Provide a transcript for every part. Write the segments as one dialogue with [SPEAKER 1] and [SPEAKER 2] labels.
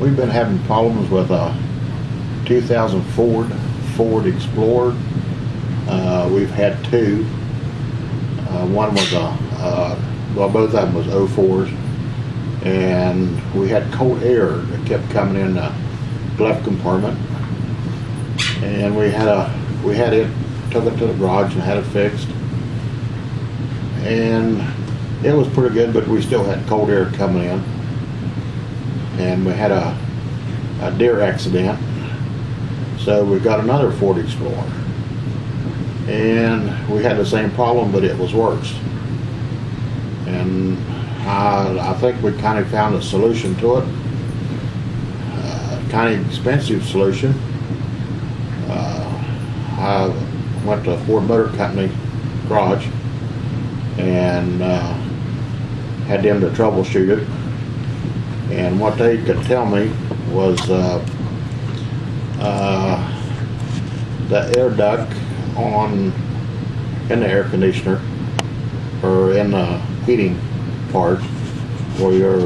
[SPEAKER 1] We've been having problems with a 2000 Ford Explorer. We've had two. One was well, both of them was 04s, and we had cold air that kept coming in the glove compartment, and we took it to the garage and had it fixed, and it was pretty good, but we still had cold air coming in. And we had a deer accident, so we got another Ford Explorer, and we had the same problem, but it was worse. And I think we kind of found a solution to it, kind of expensive solution. I went to Ford Motor Company garage and had them to troubleshoot it. And what they could tell me was the air duct in the air conditioner, or in the heating part where your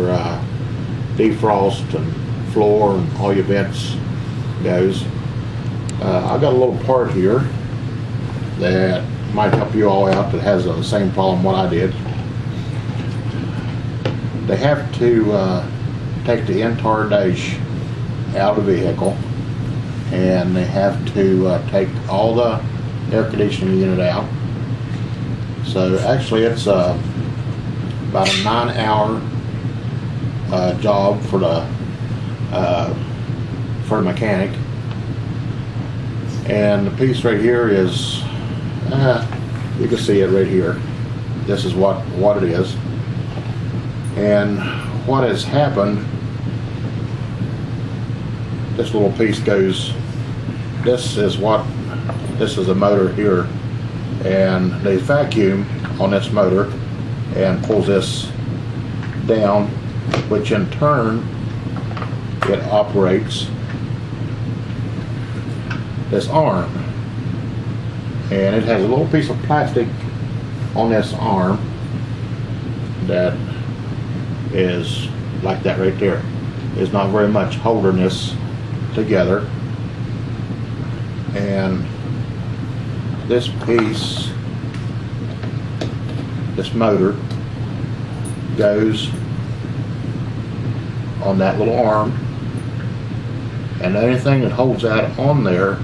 [SPEAKER 1] defrost and floor and all your vents goes. I got a little part here that might help you all out that has the same problem what I did. They have to take the entire dash out of the vehicle, and they have to take all the air conditioning unit out. So actually it's about a 9-hour job for the mechanic. And the piece right here is, you can see it right here. This is what it is. And what has happened, this little piece goes, this is the motor here, and they vacuum on this motor and pulls this down, which in turn it operates this arm, and it has a little piece of plastic on this arm that is like that right there. Is not very much holding this together, and this piece, this motor goes on that little arm, and the only thing that holds that on there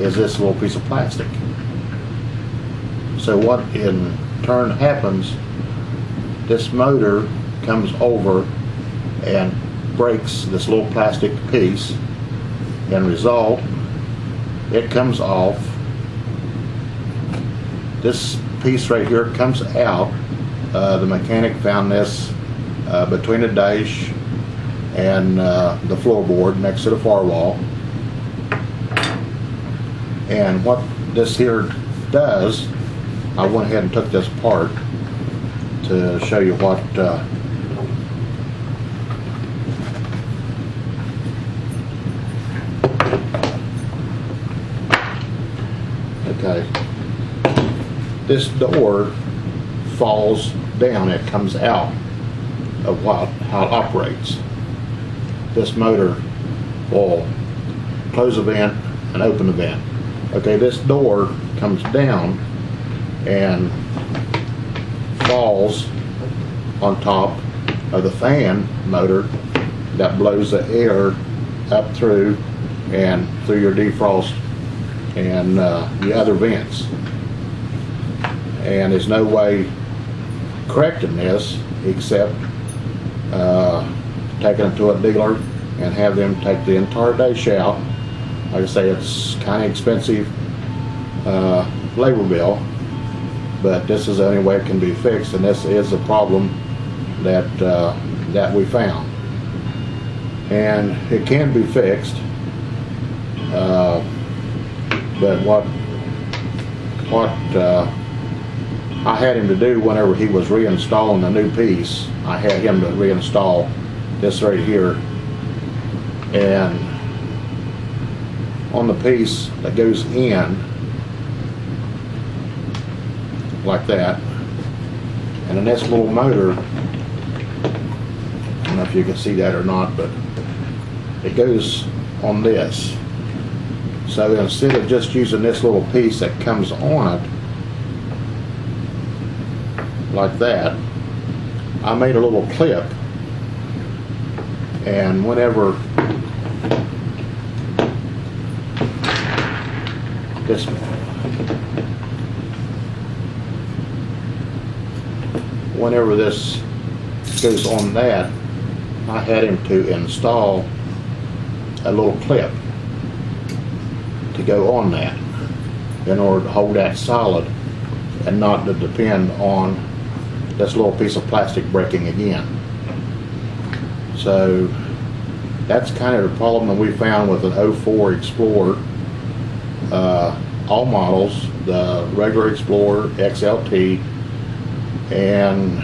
[SPEAKER 1] is this little piece of plastic. So what in turn happens, this motor comes over and breaks this little plastic piece, and result, it comes off. This piece right here comes out. The mechanic found this between the dash and the floorboard next to the firewall. And what this here does, I went ahead and took this apart to show you what okay, this door falls down, it comes out of how it operates. This motor will close the vent and open the vent. Okay, this door comes down and falls on top of the fan motor that blows the air up through and through your defrost and the other vents. And there's no way correcting this except taking it to a dealer and have them take the entire dash out. Like I say, it's kind of expensive labor bill, but this is the only way it can be fixed, and this is the problem that that we found. And it can be fixed, but what I had him to do whenever he was reinstalling the new piece, I had him to reinstall this right here, and on the piece that goes in like that, and then this little motor, I don't know if you can see that or not, but it goes on this. So instead of just using this little piece that comes on it like that, I made a little clip, and whenever this goes on that, I had him to install a little clip to go on that in order to hold that solid and not to depend on this little piece of plastic breaking again. So that's kind of the problem that we found with an 04 Explorer. All models, the regular Explorer, XLT, and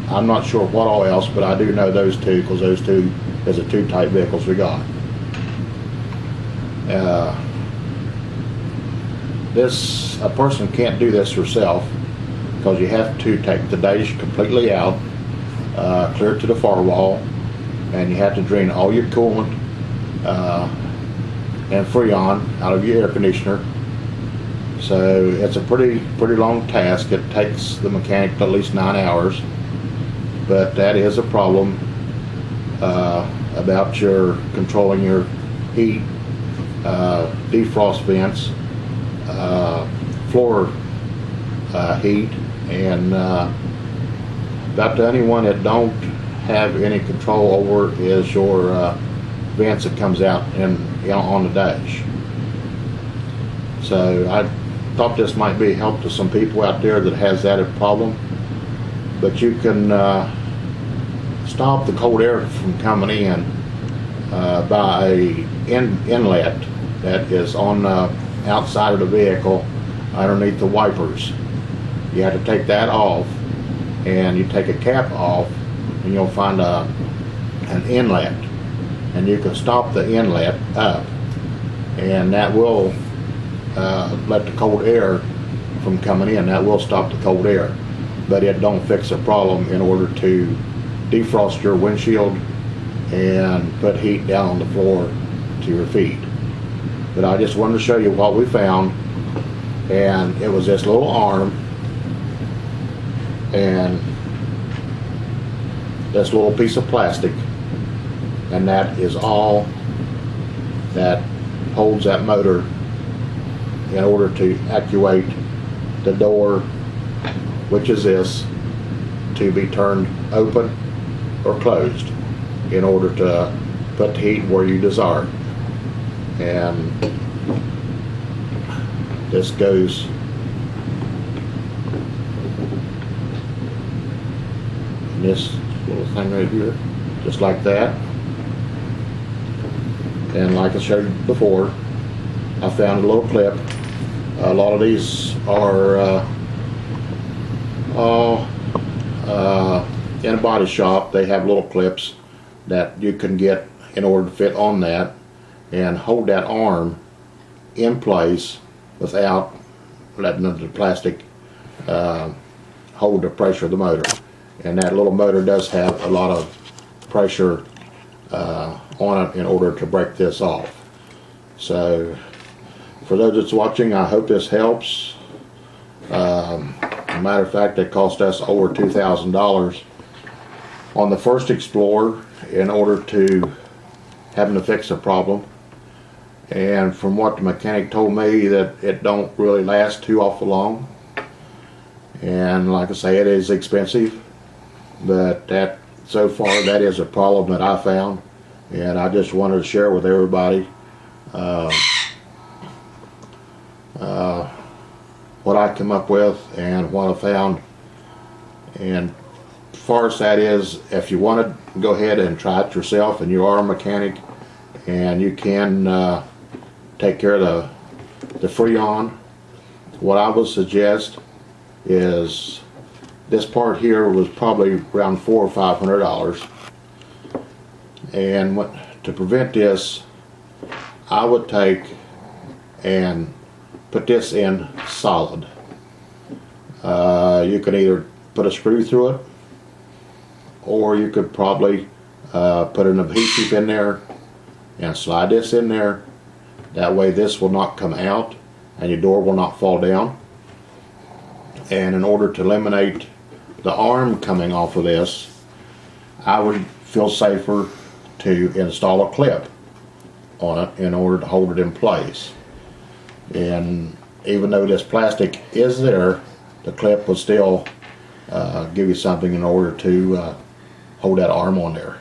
[SPEAKER 1] I'm not sure what all else, but I do know those two, because those two is the two type vehicles we got. A person can't do this herself, because you have to take the dash completely out, clear it to the firewall, and you have to drain all your coolant and Freon out of your air conditioner. So it's a pretty long task. It takes the mechanic at least 9 hours, but that is a problem about your controlling your heat, defrost vents, floor heat, and about the only one that don't have any control over is your vents that comes out on the dash. So I thought this might be a help to some people out there that has that problem. But you can stop the cold air from coming in by an inlet that is on the outside of the vehicle underneath the wipers. You have to take that off, and you take a cap off, and you'll find an inlet, and you can stop the inlet up, and that will let the cold air from coming in. That will stop the cold air, but it don't fix the problem in order to defrost your windshield and put heat down on the floor to your feet. But I just wanted to show you what we found, and it was this little arm and this little piece of plastic, and that is all that holds that motor in order to actuate the door, which is this, to be turned open or closed in order to put the heat where you desire. And this goes in this little thing right here, just like that. And like I showed you before, I found a little clip. A lot of these are in a body shop. They have little clips that you can get in order to fit on that and hold that arm in place without letting the plastic hold the pressure of the motor. And that little motor does have a lot of pressure on it in order to break this off. So for those that's watching, I hope this helps. As a matter of fact, it cost us over $2,000 on the first Explorer in order to having to fix the problem. And from what the mechanic told me, that it don't really last too awful long. And like I say, it is expensive, but that so far that is a problem that I found, and I just wanted to share with everybody what I come up with and what I found. And as far as that is, if you want to go ahead and try it yourself, and you are a mechanic, and you can take care of the Freon, what I would suggest is this part here was probably around $400 or $500, and to prevent this, I would take and put this in solid. You could either put a screw through it, or you could probably put an adhesive in there and slide this in there. That way this will not come out and your door will not fall down. And in order to eliminate the arm coming off of this, I would feel safer to install a clip on it in order to hold it in place. And even though this plastic is there, the clip will still give you something in order to hold that arm on there.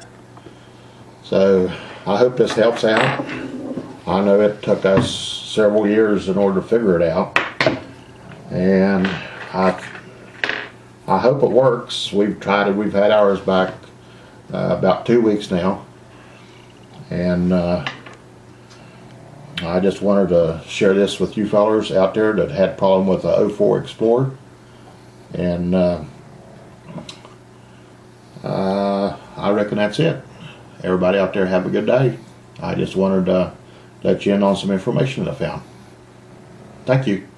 [SPEAKER 1] So I hope this helps out. I know it took us several years in order to figure it out, and I hope it works. We've tried it. We've had ours back about 2 weeks now, and I just wanted to share this with you fellers out there that had a problem with the 04 Explorer. And I reckon that's it. Everybody out there have a good day. I just wanted to let you in on some information that I found. Thank you.